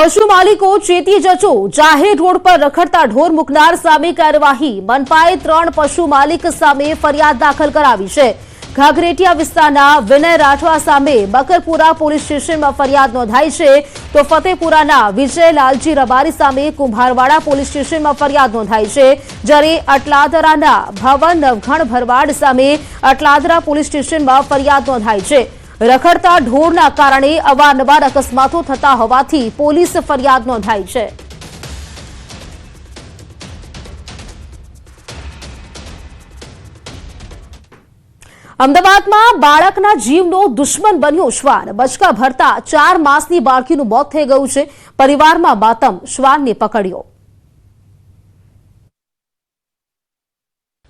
પશુ માલિકો ચેતી જજો, જાહેર રોડ પર રખડતા ઢોર મૂકનાર સામે કાર્યવાહી। મનપાએ 3 પશુ માલિક સામે ફરિયાદ દાખલ કરાવી છે। ઘાઘરેટિયા વિસ્તારના વિનય રાઠવા સામે બકરપુરા પોલીસ સ્ટેશનમાં ફરિયાદ નોંધાઈ છે, તો ફતેપુરાના વિજય લાલજી રબારી સામે કુંભારવાડા પોલીસ સ્ટેશનમાં ફરિયાદ નોંધાઈ છે, જ્યારે અટલાદરાના ભવન નવઘણ ભરવાડ સામે અટલાદરા પોલીસ સ્ટેશનમાં ફરિયાદ નોંધાઈ છે। રખડતા ઢોરના કારણે અવારનવાર અકસ્માતો થતા હોવાથી પોલીસ ફરિયાદ નોંધાઈ છે। અમદાવાદમાં બાળકના જીવનો દુશ્મન બન્યો શ્વાન। બચકા ભરતા 4 માસની બાળકીનું મોત થઈ ગયું છે। પરિવારમાં માતમ, શ્વાનને પકડ્યો।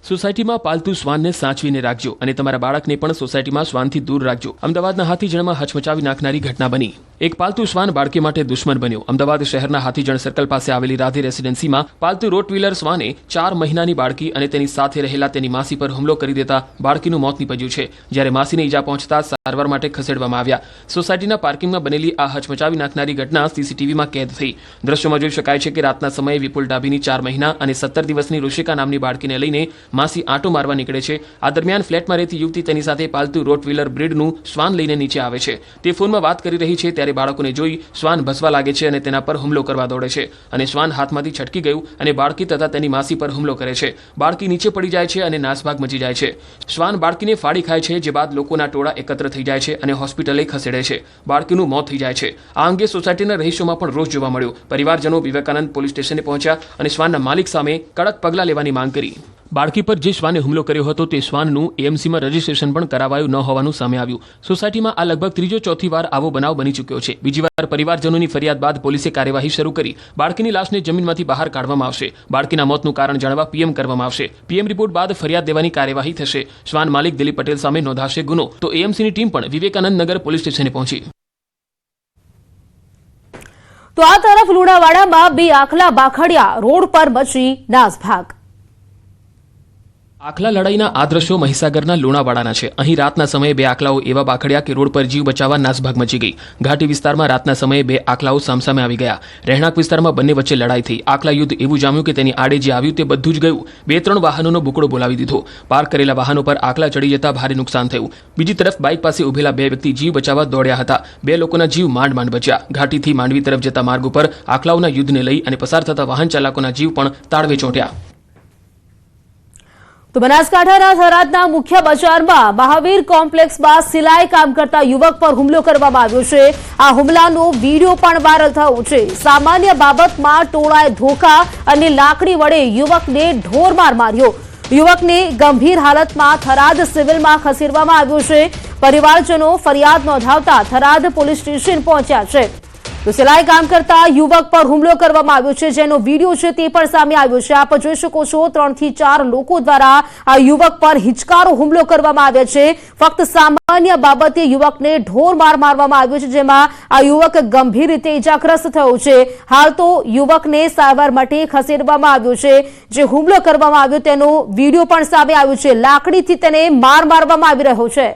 સોસાયટીમાં પાલતુ શ્વાનને સાચવીને રાખજો અને તમારા બાળકને પણ સોસાયટીમાં શ્વાનથી દૂર રાખજો। અમદાવાદના હાથીજણમાં હચમચાવી નાખનારી ઘટના બની। એક પાલતુ શ્વાન બાળકી માટે દુશ્મન બન્યો। અમદાવાદ શહેરના હાથીજણ સર્કલ પાસે આવેલી રાધે રેસીડેન્સીમાં પાલતુ રોટવીલર શ્વાને 4 મહિનાની બાળકી અને તેની સાથે રહેલા તેની માસી પર હુમલો કરી દેતા બાળકીનું મોત નીપજ્યું છે, જ્યારે માસીને ઈજા પહોંચતા સારવાર માટે ખસેડવામાં આવ્યા। સોસાયટીના પાર્કિંગમાં બનેલી આ હચમચાવી નાખનારી ઘટના સીસીટીવીમાં કેદ થઈ। દ્રશ્યોમાં જોઈ શકાય છે કે રાતના સમયે વિપુલ ડાભીની 4 મહિના અને 17 દિવસની ઋષિકા નામની બાળકીને લઈને માસી આંટો મારવા નીકળે છે। આ દરમિયાન ફ્લેટમાં રહેતી યુવતી તેની સાથે પાલતુ રોટવીલર બ્રીડનું શ્વાન લઈને નીચે આવે છે। તે ફોનમાં વાત કરી રહી છે ત્યારે બાળકોને જોઈ શ્વાન ભસવા લાગે છે અને તેના પર હુમલો કરવા દોડે છે અને શ્વાન હાથમાંથી છટકી ગયું અને બાળકી તથા તેની માસી પર હુમલો કરે છે। બાળકી નીચે પડી જાય છે અને નાસભાગ મચી જાય છે। શ્વાન બાળકીને ફાડી ખાય છે, જે બાદ લોકોના ટોળા એકત્ર થઈ જાય છે અને હોસ્પિટલે ખસેડે છે। બાળકીનું મોત થઈ જાય છે। આ અંગે સોસાયટીના રહીશોમાં પણ રોષ જોવા મળ્યો। પરિવારજનો વિવેકાનંદ પોલીસ સ્ટેશને પહોંચ્યા અને શ્વાનના માલિક સામે કડક પગલાં લેવાની માંગ કરી। બાળકી પર જે શ્વાને હુમલો કર્યો હતો તે શ્વાનનું એએમસીમાં રજીસ્ટ્રેશન પણ કરાવાયું ન હોવાનું સામે આવ્યું। સોસાયટીમાં આ લગભગ 3-4 વાર આવો બનાવ બની ચૂક્યો છે। બીજી વાર પરિવારજનોની ફરિયાદ બાદ પોલીસે કાર્યવાહી શરૂ કરી। બાળકીની લાશને જમીનમાંથી બહાર કાઢવામાં આવશે। બાળકીના મોતનું કારણ જાણવા પીએમ કરવામાં આવશે। પીએમ રિપોર્ટ બાદ ફરિયાદ દેવાની કાર્યવાહી થશે। શ્વાન માલિક દિલીપ પટેલ સામે નોંધાશે ગુનો, તો એએમસીની ટીમ પણ વિવેકાનંદ નગર પોલીસ સ્ટેશને પહોંચી। તો આ તરફ લુણાવાડામાં 2 આખલા બાખડ્યા, રોડ પર મચી નાસભાગ। આખલા લડાઈના આ દ્રશ્યો મહીસાગરના લુણાવાડાના છે। અહીં રાતના સમયે 2 આખલાઓ એવા બાખડ્યા કે રોડ પર જીવ બચાવવા નાસભાગ મચી ગઈ। ઘાટી વિસ્તારમાં રાતના સમયે 2 આખલાઓ સામસામે આવી ગયા। રહેણાંક વિસ્તારમાં બંને વચ્ચે લડાઈ થઈ। આખલા યુદ્ધ એવું જામ્યું કે તેની આડે જે આવ્યું તે બધું જ ગયું। 2-3 વાહનોનો બુકડો બોલાવી દીધો। પાર્ક કરેલા વાહનો પર આખલા ચડી જતા ભારે નુકસાન થયું। બીજી તરફ બાઇક પાસે ઉભેલા 2 વ્યક્તિ જીવ બચાવવા દોડ્યા હતા। 2 લોકોના જીવ માંડ માંડ બચ્યા। ઘાટીથી માંડવી તરફ જતા માર્ગ ઉપર આખલાઓના યુદ્ધને લઈ અને પસાર થતા વાહન ચાલકોના જીવ પણ તાળવે ચોંટ્યા। તો બનાસકાંઠાના થરાદના મુખ્ય બજારમાં મહાવીર કોમ્પ્લેક્સમાં સિલાઈ કામ કરતા યુવક પર હુમલો કરવામાં આવ્યો છે। આ હુમલાનો વિડીયો પણ વાયરલ થયો છે। સામાન્ય બાબતમાં ટોળાએ ધોકા અને લાકડી વડે યુવકને ઢોરમાર માર્યો। યુવકને ગંભીર હાલતમાં થરાદ સિવિલમાં ખસેડવામાં આવ્યો છે। પરિવારજનો ફરિયાદ નોંધાવતા થરાદ પોલીસ સ્ટેશન પહોંચ્યા છે। તો સિલાઈ કામ કરતા યુવક પર હુમલો કરવામાં આવ્યો છે, જેનો વિડીયો છે તે પણ સામે આવ્યો છે। આપ જોઈ શકો છો 3 થી 4 લોકો દ્વારા આ યુવક પર હિચકારો હુમલો કરવામાં આવ્યો છે। ફક્ત સામાન્ય બાબતે યુવકને ઢોર માર મારવામાં આવ્યો છે, જેમાં આ યુવક ગંભીર રીતે ઇજાગ્રસ્ત થયો છે। હાલ તો યુવકને સારવાર માટે ખસેડવામાં આવ્યો છે। જે હુમલો કરવામાં આવ્યો તેનો વિડીયો પણ સામે આવ્યો છે। લાકડીથી તેને માર મારવામાં આવી રહ્યો છે।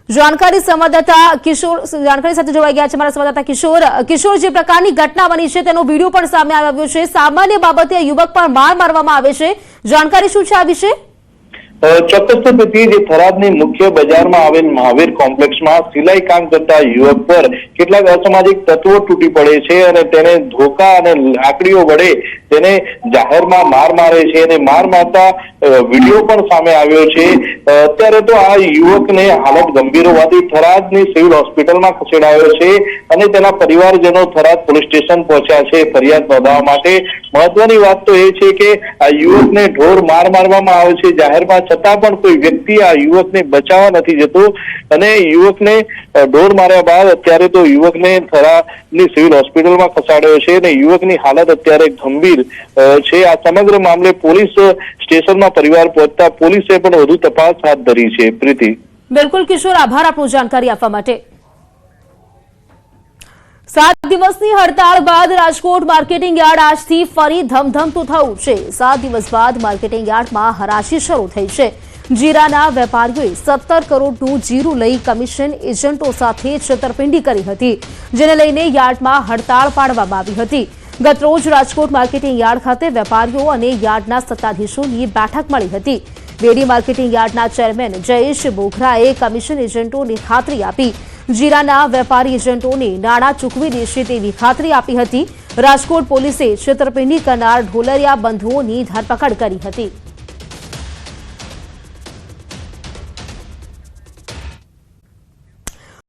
जानकारी संवाददाता किशोर जानकारी સાથે જોડાઈ ગયા છે અમારા સંવાદદાતા કિશોર જે પ્રકારની ઘટના બની છે તેનો વિડીયો પણ સામે આવ્યો છે। સામાન્ય બાબતે યુવક પર માર મારવામાં આવે છે, જાણકારી શું છે આ વિશે? ચોક્કસથી જે થરાદની મુખ્ય બજારમાં આવેલ મહાવીર કોમ્પ્લેક્સમાં સિલાઈ કામ કરતા યુવક પર કેટલાક અસામાજિક તત્વો તૂટી પડે છે અને તેને ધોકા અને લાકડીઓ વડે તેને જાહેરમાં માર મારે છે અને માર મારતા વિડીયો પણ સામે આવ્યો છે। અત્યારે તો આ યુવકને હાલત ગંભીર હોવાથી થરાદની સિવિલ હોસ્પિટલમાં ખસેડાયો છે અને તેના પરિવારજનો થરાદ પોલીસ સ્ટેશન પહોંચ્યા છે ફરિયાદ નોંધાવવા માટે। મહત્વની વાત તો એ છે કે આ યુવકને ઢોર માર મારવામાં આવે છે જાહેરમાં, છતાં પણ કોઈ વ્યક્તિ આ યુવકને બચાવવા નથી જતો અને યુવકને ઢોર માર્યા બાદ અત્યારે તો યુવકને થરાદની સિવિલ હોસ્પિટલમાં ખસેડાયો છે અને યુવકની હાલત અત્યારે ગંભીર છે। આ સમગ્ર મામલે પોલીસ સ્ટેશનમાં પરિવાર પહોંચતા પોલીસે પણ વધુ તપાસ હાથ ધરી છે। પ્રીતિ, બિલકુલ કિશોર, આભાર આપનો જાણકારી આપવા માટે। 7 દિવસની હડતાળ બાદ રાજકોટ માર્કેટિંગ યાર્ડ આજથી ફરી ધમધમતું થયું છે। 7 દિવસ બાદ માર્કેટિંગ યાર્ડમાં હરાજી શરૂ થઈ છે। જીરાના વેપારીઓએ 17 કરોડનું જીરું લઈ કમિશન એજન્ટો સાથે છેતરપિંડી કરી હતી, જેને લઈને યાર્ડમાં હડતાળ પાડવામાં આવી હતી. ગતરોજ રાજકોટ માર્કેટિંગ યાર્ડ ખાતે વેપારીઓ અને યાર્ડના સત્તાધીશોની બેઠક મળી હતી. બેડી માર્કેટિંગ યાર્ડના ચેરમેન જયેશ બોઘરાએ કમિશન એજન્ટોને ખાતરી આપી. જીરાના વેપારી એજન્ટોને નાણાં ચૂકવી દેશે તેવી ખાતરી આપી હતી. રાજકોટ પોલીસે છેતરપિંડી કરનાર ઢોલરિયા બંધુઓની ધરપકડ કરી હતી.